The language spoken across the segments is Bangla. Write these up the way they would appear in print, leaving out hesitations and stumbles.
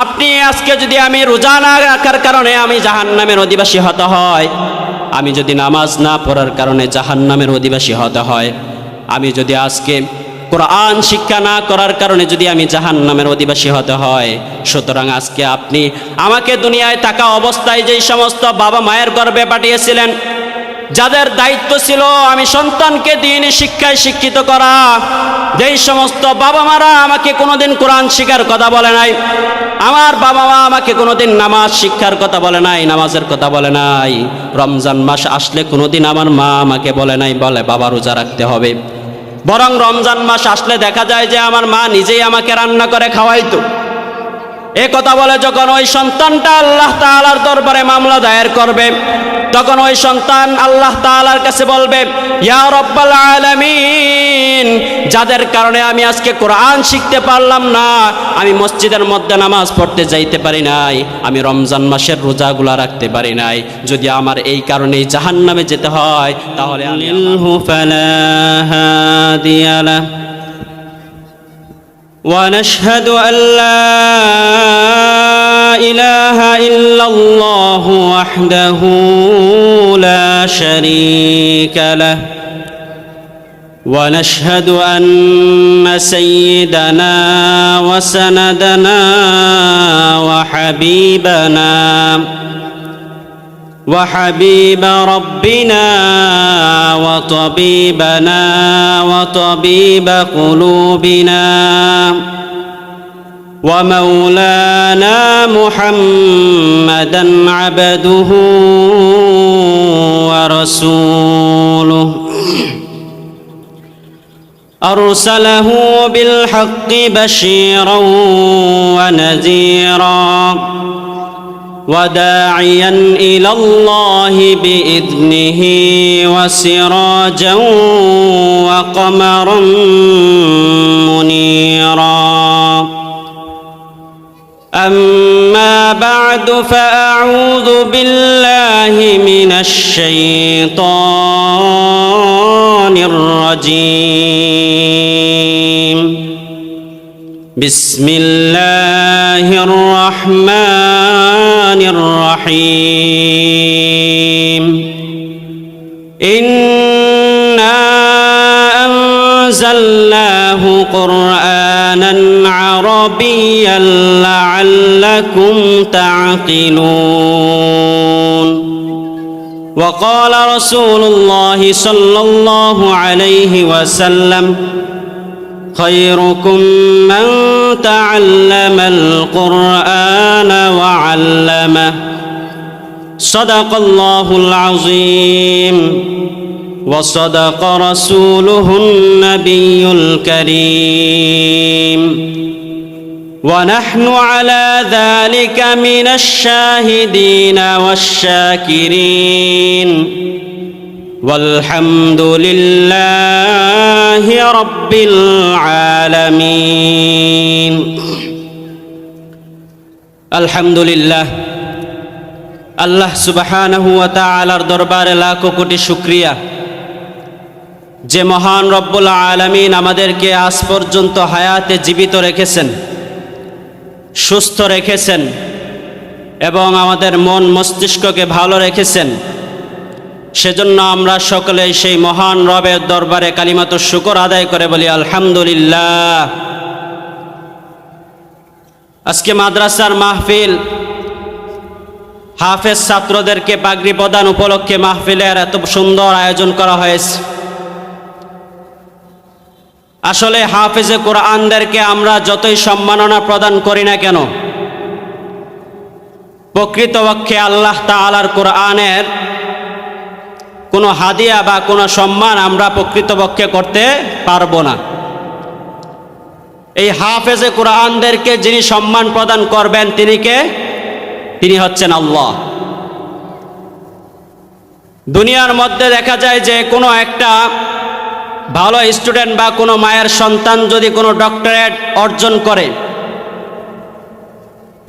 আপনি আজকে যদি আমি রোজা না রাখার কারণে আমি জাহান্নামের অধিবাসী হতে হয়, আমি যদি নামাজ না পড়ার কারণে জাহান্নামের অধিবাসী হতে হয়, আমি যদি আজকে কোরআন শিক্ষা না করার কারণে যদি আমি জাহান্নামের অধিবাসী হতে হয়, সুতরাং আজকে আপনি আমাকে দুনিয়ায় থাকা অবস্থায় যেই সমস্ত বাবা মায়ের গর্ভে পাঠিয়েছিলেন, যাদের দায়িত্ব ছিল আমি সন্তানকে দ্বীনি শিক্ষায় শিক্ষিত করা, যেই সমস্ত বাবা মারা আমাকে কোনোদিন কোরআন শিক্ষার কথা বলে নাই, আমার বাবা মা আমাকে কোনোদিন নামাজ শিক্ষার কথা বলে নাই, নামাজের কথা বলে নাই, রমজান মাস আসলে কোনোদিন আমার মা আমাকে বলে নাই বলে বাবা রোজা রাখতে হবে, বরং রমজান মাস আসলে দেখা যায় যে আমার মা নিজেই আমাকে রান্না করে খাওয়াইতো। এ কথা বলে যখন ওই সন্তানটা আল্লাহ তাআলার দরবারে মামলা দায়ের করবে, তখন ওই সন্তান আল্লাহ তাআলার কাছে বলবে, ইয়া রব্বাল আলামিন, যাদের কারণে আমি আজকে কোরআন শিখতে পারলাম না, আমি মসজিদের মধ্যে নামাজ পড়তে যাইতে পারি নাই, আমি রমজান মাসের রোজাগুলা রাখতে পারি নাই, যদি আমার এই কারণেই জাহান্নামে যেতে হয়, তাহলে ونشهد أن لا إله إلا الله وحده لا شريك له ونشهد أن سيدنا وسندنا وحبيب ربنا وطبيبنا وطبيب قلوبنا ومولانا محمدا عبده ورسوله أرسله بالحق بشيرا ونذيرا وداعيا إلى الله بإذنه وسراجا وقمرا منيرا أما بعد فأعوذ بالله من الشيطان الرجيم بسم الله الرحمن الرحيم إنا أنزلناه قرآنا عربيا لعلكم تعقلون وقال رسول الله صلى الله عليه وسلم خيركم من تعلم القرآن وعلمه صدق الله العظيم وصدق رسوله النبي الكريم ونحن على ذلك من الشاهدين والشاكرين والحمد لله رب العالمين الحمد لله আল্লাহ সুবহানাহু ওয়া তাআলার দরবারে লাখো কোটি শুকরিয়া যে মহান রব্বুল আলামিন আমাদেরকে আজ পর্যন্ত হায়াতে জীবিত রেখেছেন, সুস্থ রেখেছেন এবং আমাদের মন মস্তিষ্ককে ভালো রেখেছেন। সেজন্য আমরা সকলে সেই মহান রবের দরবারে কালিমাতুশ শুকর আদায় করে বলি আলহামদুলিল্লাহ। আজকে মাদ্রাসার মাহফিল, হাফেজ ছাত্রদেরকে পাগড়ি প্রদান উপলক্ষে মাহফিলের এত সুন্দর আয়োজন করা হয়েছে। আসলে হাফেজে কোরআনদেরকে আমরা যতই সম্মাননা প্রদান করি না কেন, প্রকৃতপক্ষে আল্লাহ তাআলার কোরআনের কোনো হাদিয়া বা কোনো সম্মান আমরা প্রকৃতপক্ষে করতে পারবো না। এই হাফেজে কোরআনদেরকে যিনি সম্মান প্রদান করবেন তিনি কে? তিনি হচ্ছেন আল্লাহ। দুনিয়ার মধ্যে দেখা যায় যে কোনো একটা ভালো স্টুডেন্ট বা কোনো মায়ের সন্তান যদি কোনো ডক্টরেট অর্জন করে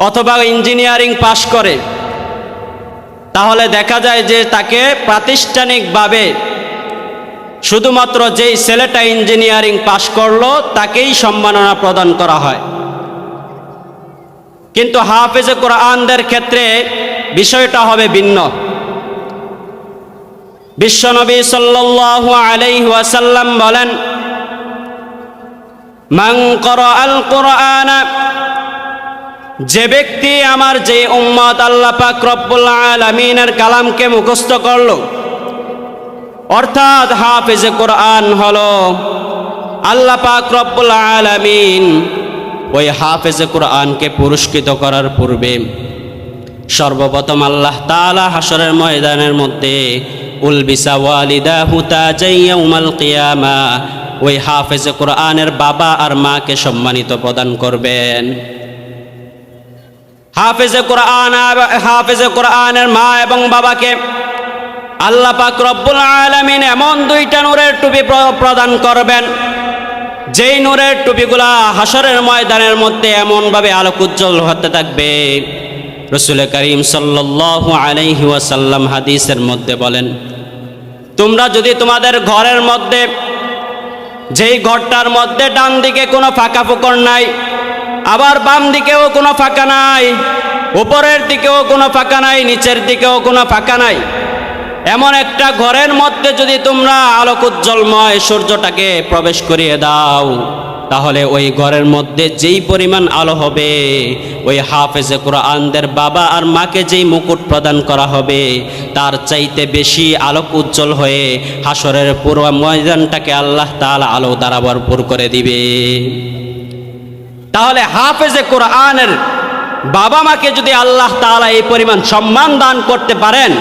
অথবা ইঞ্জিনিয়ারিং পাশ করে, তাহলে দেখা যায় যে তাকে প্রাতিষ্ঠানিকভাবে শুধুমাত্র যেই ছেলেটা ইঞ্জিনিয়ারিং পাশ করলো তাকেই সম্মাননা প্রদান করা হয়। কিন্তু হাফেজে কোরআনদের ক্ষেত্রে বিষয়টা হবে ভিন্ন। বিশ্বনবী সাল্লাল্লাহু আলাইহি ওয়াসাল্লাম বলেন, মান ক্বরাআল কুরআন, যে ব্যক্তি আমার যে উম্মত আল্লাহ পাক রব্বুল আলামিনের কালামকে মুখস্থ করলো, অর্থাৎ হাফেজে কোরআন হলো আল্লাহ পাক রব্বুল আলামিন ওই হাফেজে কোরআনকে পুরস্কৃত করার পূর্বে সর্বপ্রথম আল্লাহ তাআলা হাসরের ময়দানের মধ্যে উলবিসা ওয়ালিদাহু তাজাই ইয়াউমাল কিয়ামা, ওই হাফেজে কোরআনের বাবা আর মাকে সম্মানিত প্রদান করবেন। হাফেজে কোরআনের মা এবং বাবাকে আল্লাহ পাক রব্বুল আলামিন এমন দুইটা নূরের টুপি প্রদান করবেন, যেই নূরের টুপিগুলা হাসরের ময়দানের মধ্যে এমনভাবে আলোক উজ্জ্বল হতে থাকবে। রাসূল করিম সাল্লাল্লাহু আলাইহি ওয়াসাল্লাম হাদিসের মধ্যে বলেন, তোমরা যদি তোমাদের ঘরের মধ্যে, যেই ঘরটার মধ্যে ডান দিকে কোনো ফাঁকা ফোকর নাই, আবার বাম দিকেও কোনো ফাঁকা নাই, উপরের দিকেও কোনো ফাঁকা নাই, নিচের দিকেও কোনো ফাঁকা নাই, এমন একটা ঘরের মধ্যে যদি তোমরা আলোক উজ্জ্বলময় সূর্যটাকে প্রবেশ করিয়ে দাও, তাহলে ওই ঘরের মধ্যে যেই পরিমাণ আলো হবে, ওই হাফেজে কোরআনদের বাবা আর মাকে যেই মুকুট প্রদান করা হবে, তার চাইতে বেশি আলোক উজ্জ্বল হয়ে হাসরের পুরো ময়দানটাকে আল্লাহ তাআলা আলো দ্বারা ভরপুর করে দিবে। তাহলে হাফেজে কোরআনের বাবা মাকে যদি আল্লাহ তাআলা এই পরিমাণ সম্মান দান করতে পারেন,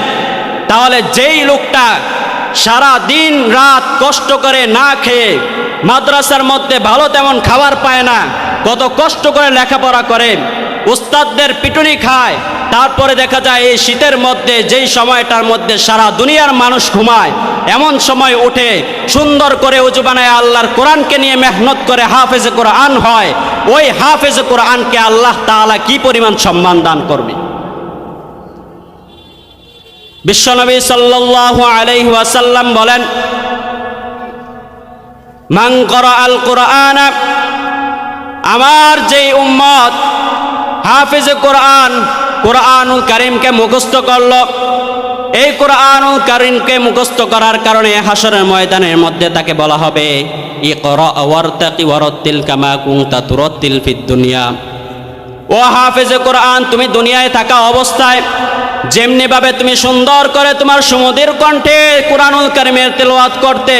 তাহলে যেই লোকটা সারা দিন রাত কষ্ট করে না খেয়ে মাদ্রাসার মধ্যে ভালো তেমন খাবার পায় না, কত কষ্ট করে লেখাপড়া করে, উস্তাদদের পিটুনি খায়, তারপরে দেখা যায় এই শীতের মধ্যে যেই সময়টার মধ্যে সারা দুনিয়ার মানুষ ঘুমায়, এমন সময় উঠে সুন্দর করে উজু বানায় আল্লাহর কোরআনকে নিয়ে মেহনত করে হাফেজে কোরআন হয়, ওই হাফেজে কোরআনকে আল্লাহ তাআলা কি পরিমাণ সম্মান দান করবে। বিশ্বনবী সাল্লাল্লাহু আলাইহি ওয়াসাল্লাম বলেন, মান ক্বরাআল কুরআন, আমার যেই উম্মত হাফেজে কোরআন কোরআনুল কারীমকে মুখস্থ করলো, এই কোরআনুল কারীমকে মুখস্থ করার কারণে হাসরের ময়দানের মধ্যে তাকে বলা হবে, ইকরা ওয়ারতাকি ওয়ারাত্তিল কামা কুনতা তুরাত্তিল ফিদ দুনিয়া। ও হাফেজে কোরআন, তুমি দুনিয়ায় থাকা অবস্থায় যেমনিভাবে তুমি সুন্দর করে তোমার সুমধুর কণ্ঠে কোরআনুল কারীমের তেলাওয়াত করতে,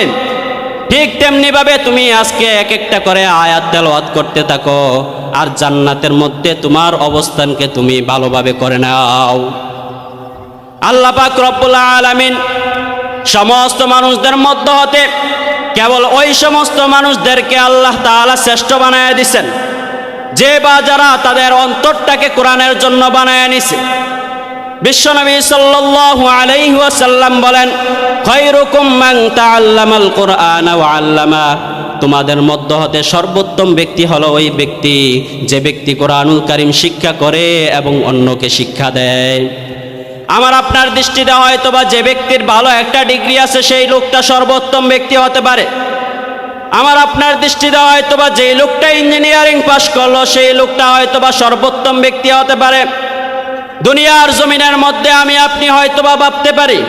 ঠিক তেমনিভাবে তুমি আজকে এক একটা করে আয়াত তেলাওয়াত করতে থাকো, আর জান্নাতের মধ্যে তোমার অবস্থানকে তুমি ভালোভাবে করে নাও। আল্লাহ পাক রব্বুল আলামিন সমস্ত মানুষদের মধ্য হতে কেবল ওই সমস্ত মানুষদেরকে আল্লাহ তাআলা শ্রেষ্ঠ বানায় দিয়েছেন, যে বা যারা তাদের অন্তরটাকে কোরআনের জন্য বানায় নিছে। বিশ্বনবী সাল্লাল্লাহু আলাইহি ওয়াসাল্লাম বলেন, খায়রুকুম মান তাআল্লামাল কুরআন ওয়া আল্লামা, তোমাদের মধ্য হতে সর্বোত্তম ব্যক্তি হলো ওই ব্যক্তি যে ব্যক্তি কোরআনুল কারীম শিক্ষা করে এবং অন্যকে শিক্ষা দেয়। আমার আপনার দৃষ্টিতে হয়তো বা যে ব্যক্তির ভালো একটা ডিগ্রি আছে সেই লোকটা সর্বোত্তম ব্যক্তি হতে পারে। আমার আপনার দৃষ্টিতে হয়তো বা যে লোকটা ইঞ্জিনিয়ারিং পাশ করলো সেই লোকটা হয়তো বা সর্বোত্তম ব্যক্তি হতে পারে। দুনিয়ার জমিনের মধ্যে আমি আপনি হয়তো বা ভাবতে পারি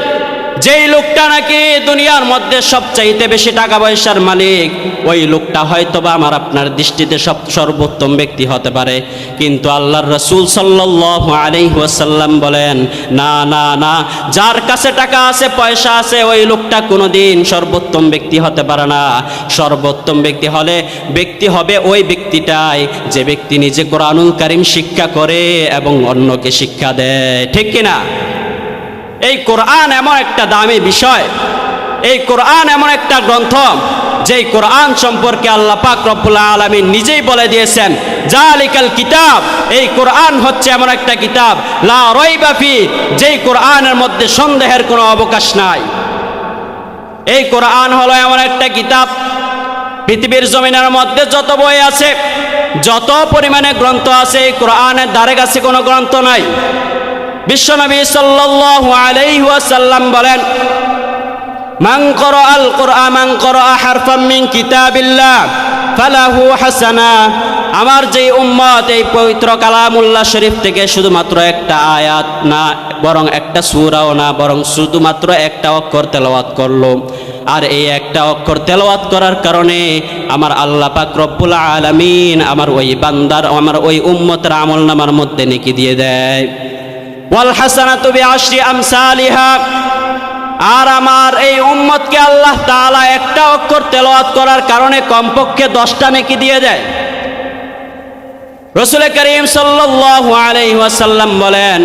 যেই লোকটা নাকি দুনিয়ার মধ্যে সবচাইতে বেশি টাকা পয়সার মালিক, ওই লোকটা হয়তো বা আমার আপনার দৃষ্টিতে সর্বোত্তম ব্যক্তি হতে পারে। কিন্তু আল্লাহর রাসূল সাল্লাল্লাহু আলাইহি ওয়াসাল্লাম বলেন, না না না, যার কাছে টাকা আছে পয়সা আছে ওই লোকটা কোনোদিন সর্বোত্তম ব্যক্তি হতে পারে না। সর্বোত্তম ব্যক্তি হবে ওই ব্যক্তিটাই যে ব্যক্তি নিজে কোরআনুল কারীম শিক্ষা করে এবং অন্যকে শিক্ষা দেয়। ঠিক কিনা? এই কোরআন এমন একটা দামি বিষয়, এই কোরআন এমন একটা গ্রন্থ যেই কোরআন সম্পর্কে আল্লাহ পাক রব্বুল আলামিন নিজেই বলে দিয়েছেন, জালিকাল কিতাব, এই কোরআন হচ্ছে এমন একটা কিতাব, লা রাইবা ফি, যেই কোরআনের মধ্যে সন্দেহের কোনো অবকাশ নাই। এই কোরআন হলো এমন একটা কিতাব, পৃথিবীর জমিনের মধ্যে যত বই আছে, যত পরিমাণে গ্রন্থ আছে, এই কোরআনের ধারে কাছে কোনো গ্রন্থ নাই। বিশ্বনবী সাল্লাল্লাহু আলাইহি ওয়াসাল্লাম বলেন, মান ক্বরাআল কুরআন মান ক্বরাআ হারফাম মিন কিতাবিল্লাহ ফালাহু হাসানা। আমার যেই উম্মত এই পবিত্র কালামুল্লাহ শরীফ থেকে শুধুমাত্র একটা আয়াত না, বরং একটা সূরাও না, বরং শুধুমাত্র একটা অক্ষর তেলাওয়াত করলো, আর এই একটা অক্ষর তেলাওয়াত করার কারণে আমার আল্লাহ পাক রব্বুল আলামিন আমার ওই বান্দার, আমার ওই উম্মতের আমলনামার মধ্যে নেকি দিয়ে দেয়। ওয়াল হাসানাতু বিআশরি আমসালিহা। আর আমার এই উম্মতকে আল্লাহ তাআলা একটা অক্ষর তেলাওয়াত করার কারণে কমপক্ষে 10টা নেকি দিয়ে দেয়। রাসূল করিম সাল্লাল্লাহু আলাইহি ওয়াসাল্লাম বলেন,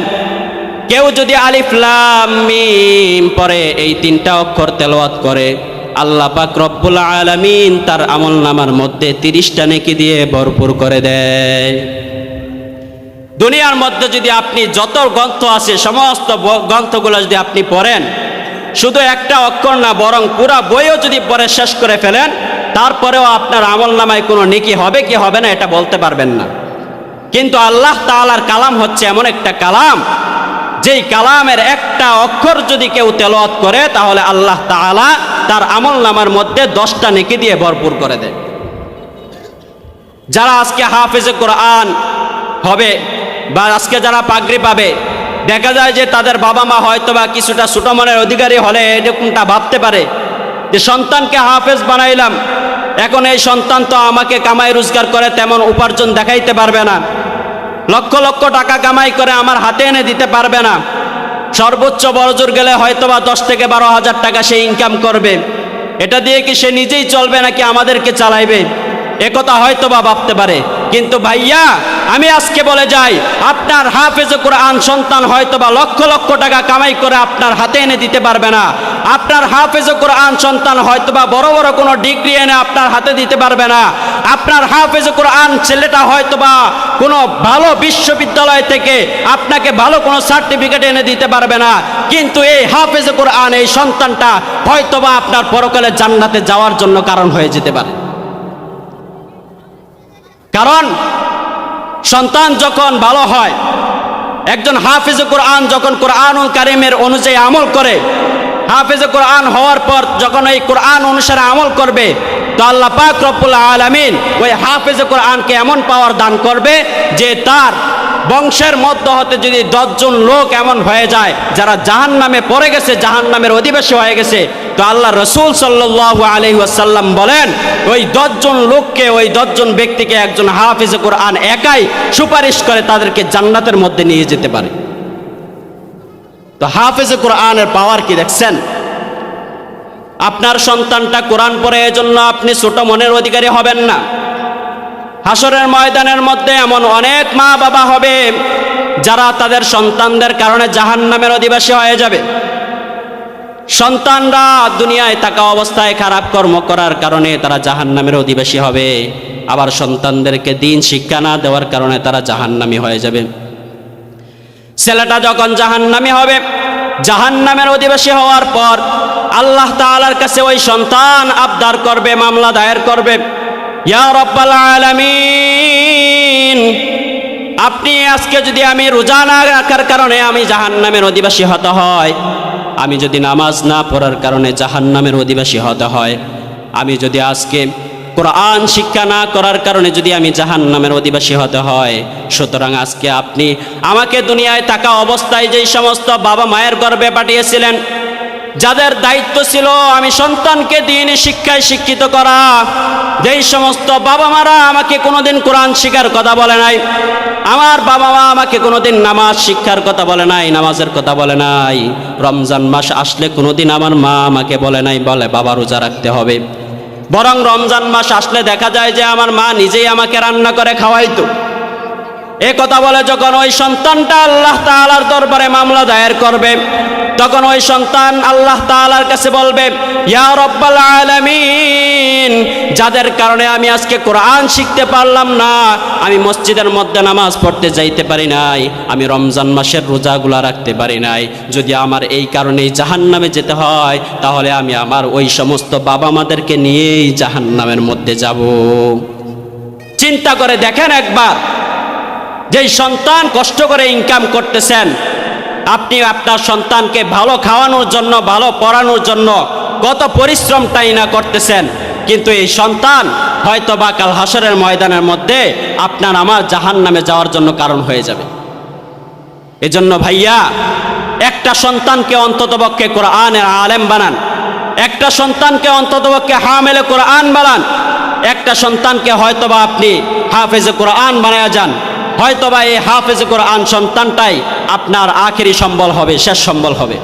কেউ যদি আলিফ লাম মিম পরে এই 3টা অক্ষর তেলাওয়াত করে, আল্লাহ পাক রব্বুল আলামিন তার আমলনামার মধ্যে 30টা নেকি দিয়ে ভরপুর করে দেয়। দুনিয়ার মধ্যে যদি আপনি যত গ্রন্থ আছে সমস্ত গ্রন্থগুলো যদি আপনি পড়েন, শুধু একটা অক্ষর না বরং পুরা বইও যদি পড়ে শেষ করে ফেলেন, তারপরেও আপনার আমলনামায় কোনো নেকি হবে কি হবে না এটা বলতে পারবেন না। কিন্তু আল্লাহ তাআলার কালাম হচ্ছে এমন একটা কালাম, যেই কালামের একটা অক্ষর যদি কেউ তেলাওয়াত করে তাহলে আল্লাহ তাআলা তার আমলনামার মধ্যে 10টা নেকি দিয়ে ভরপুর করে দেয়। যারা আজকে হাফেজে কোরআন হবে বা আজকে যারা পাগড়ি পাবে, দেখা যায় যে তাদের বাবা মা হয়তো বা কিছুটা ছোট মনের অধিকারী হলে এরকমটা ভাবতে পারে যে সন্তানকে হাফেজ বানাইলাম, এখন এই সন্তান তো আমাকে কামাই রোজগার করে তেমন উপার্জন দেখাইতে পারবে না, লক্ষ লক্ষ টাকা কামাই করে আমার হাতে এনে দিতে পারবে না, সর্বোচ্চ বড়জোর গেলে হয়তো বা 10 থেকে 12 হাজার টাকা সে ইনকাম করবে, এটা দিয়ে কি সে নিজেই চলবে নাকি আমাদেরকে চালাইবে, একথা হয়তো বা ভাবতে পারে। কিন্তু ভাইয়া আমি আজকে বলে যাই, আপনার হাফেজে কোরআন সন্তান হয়তো বা লক্ষ লক্ষ টাকা কামাই করে আপনার হাতে এনে দিতে পারবে না, আপনার হাফেজে কোরআন সন্তান হয়তো বা বড় বড় কোনো ডিগ্রি এনে আপনার হাতে দিতে পারবে না, আপনার হাফেজে কোরআন ছেলেটা হয়তো বা কোনো ভালো বিশ্ববিদ্যালয় থেকে আপনাকে ভালো কোনো সার্টিফিকেট এনে দিতে পারবে না, কিন্তু এই হাফেজে কোরআন এই সন্তানটা হয়তো বা আপনার পরকালে জান্নাতে যাওয়ার জন্য কারণ হয়ে যেতে পারে। কারণ সন্তান যখন ভালো হয়, একজন হাফেজে কোরআন যখন কোরআনুল কারীমের অনুযায়ী আমল করে, হাফেজে কোরআন হওয়ার পর যখন এই কোরআন অনুসারে আমল করবে, তো আল্লাহ পাক রব্বুল আলামিন ওই হাফেজে কোরআনকে এমন পাওয়ার দান করবে যে তার বংশের মধ্য হতে যদি 10 জন লোক এমন হয়ে যায় যারা জাহান্নামে পড়ে গেছে, জাহান্নামের অধিবাসী হয়ে গেছে, তো আল্লাহ রসুল সাল্লাল্লাহু আলাইহি ওয়াসাল্লাম বলেন ওই 10 জন লোককে, ওই 10 জন ব্যক্তিকে একজন হাফেজে কোরআন একাই সুপারিশ করে তাদেরকে জান্নাতের মধ্যে নিয়ে যেতে পারে। তো হাফেজে কোরআনের পাওয়ার কি দেখছেন? আপনার সন্তানটা কোরআন পড়ে এজন্য আপনি ছোট মনের অধিকারী হবেন না। হাসরের ময়দানের মধ্যে এমন অনেক মা বাবা হবে যারা তাদের সন্তানদের কারণে জাহান্নামের অধিবাসী হয়ে যাবে। সন্তানরা দুনিয়ায় থাকা অবস্থায় খারাপ কর্ম করার কারণে তারা জাহান্নামের অধিবাসী হবে, আবার সন্তানদেরকে দিন শিক্ষা না দেওয়ার কারণে তারা জাহান্নামী হয়ে যাবে। ছেলেটা যখন জাহান্নামী হবে, জাহান্নামের অধিবাসী হওয়ার পর আল্লাহ তাআলার কাছে ওই সন্তান আবদার করবে, মামলা দায়ের করবে, ইয়া রাব্বাল আলামিন, আপনি আজকে যদি আমি রোজা না রাখার কারণে আমি জাহান্নামের অধিবাসী হতে হয়, আমি যদি নামাজ না পড়ার কারণে জাহান্নামের অধিবাসী হতে হয়, আমি যদি আজকে কোরআন শিক্ষা না করার কারণে যদি আমি জাহান্নামের অধিবাসী হতে হয়, সুতরাং আজকে আপনি আমাকে দুনিয়ায় থাকা অবস্থায় যেই সমস্ত বাবা মায়ের গর্ভে পাঠিয়েছিলেন, যাদের দায়িত্ব ছিল আমি সন্তানকে দ্বীনি শিক্ষায় শিক্ষিত করা, যেই সমস্ত বাবা মারা আমাকে কোনোদিন কোরআন শিখার কথা বলে নাই, আমার বাবা মা আমাকে কোনোদিন নামাজ শিক্ষার কথা বলে নাই, নামাজের কথা বলে নাই, রমজান মাস আসলে কোনোদিন আমার মা আমাকে বলে নাই বলে বাবা রোজা রাখতে হবে, বরং রমজান মাস আসলে দেখা যায় যে আমার মা নিজেই আমাকে রান্না করে খাওয়াইতো। এ কথা বলে যখন ওই সন্তানটা আল্লাহ তাআলার দরবারে মামলা দায়ের করবে, তখন ওই সন্তান আল্লাহ তাআলার কাছে বলবে, ইয়া রাব্বাল আলামিন, যাদের কারণে আমি আজকে কোরআন শিখতে পারলাম না, আমি মসজিদের মধ্যে নামাজ পড়তে যাইতে পারি নাই, আমি রমজান মাসের রোজাগুলা রাখতে পারি নাই, যদি আমার এই কারণেই জাহান্নামে যেতে হয় তাহলে আমি আমার ওই সমস্ত বাবা মাদেরকে নিয়েই জাহান্নামের মধ্যে যাব। চিন্তা করে দেখেন একবার, যেই সন্তান কষ্ট করে ইনকাম করতেছেন, আপনি আপনার সন্তানকে ভালো খাওয়ানোর জন্য, ভালো পড়ানোর জন্য কত পরিশ্রমটাই না করতেছেন, কিন্তু এই সন্তান হয়তো বা কাল হাসরের ময়দানের মধ্যে আপনার আমার জাহান্নামে যাওয়ার জন্য কারণ হয়ে যাবে। এজন্য ভাইয়া, একটা সন্তানকে অন্ততপক্ষে কোরআনের আলেম বানান, একটা সন্তানকে অন্ততপক্ষে হামেলে কোরআন বানান, একটা সন্তানকে হয়তোবা আপনি হাফেজে কোরআন বানায়া যান, হয়তোবা এই হাফেজে কোরআন সন্তানটাই আপনার আখেরি সম্বল হবে, শেষ সম্বল হবে।